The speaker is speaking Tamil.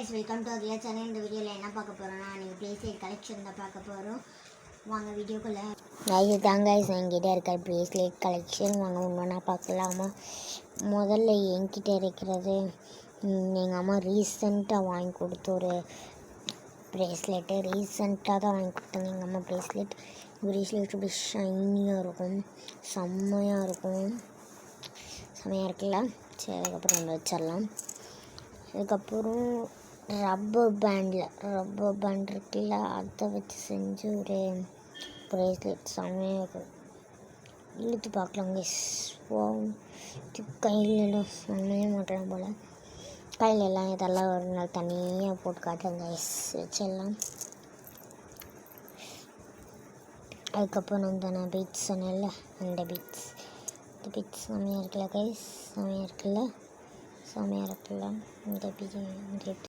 guys, welcome to our channel. இந்த வீடியோவில் என்ன பார்க்க போகிறோன்னா நீங்கள் ப்ரேஸ்லெட் கலெக்ஷன் தான் பார்க்க போகிறோம். வாங்க வீடியோக்குள்ளே. இதுதான் கைஸ் என்கிட்ட இருக்கிற ப்ரேஸ்லெட் கலெக்ஷன். வாங்க ஒன்றா பார்க்கலாமா. முதல்ல என்கிட்ட இருக்கிறது எங்கள் அம்மா ரீசெண்டாக வாங்கி கொடுத்த ஒரு ப்ரேஸ்லெட்டு. ரீசெண்டாக தான் வாங்கி கொடுத்தாங்க எங்கள் அம்மா ப்ரேஸ்லெட். ப்ரேஸ்லெட் இப்படி ஷைனியாக இருக்கும், செம்மையாக இருக்கும், செம்மையாக இருக்குல்ல. சரி, அதுக்கப்புறம் வந்து வச்சிடலாம். அதுக்கப்புறம் ரப்பர் பேண்ட் இருக்குல்ல, அதை வச்சு செஞ்சு ஒரு ப்ரேஸ்லெட் செம்மையாக இருக்கும். இழுத்து பார்க்கலாம் கைஸ். கையிலலாம் செம்மையே மாட்டலாம் போல். கையிலெல்லாம் இதெல்லாம் ஒரு நாள் தனியாக போட்டு காட்டுறேன் கைஸ். வச்சிடலாம். அதுக்கப்புறம் வந்து நான் பீட்ஸ் சொன்னேன்ல, அந்த பீட்ஸ் செம்மையாக இருக்குல்ல கைஸ், செம்மையாக இருக்குல்ல. இந்த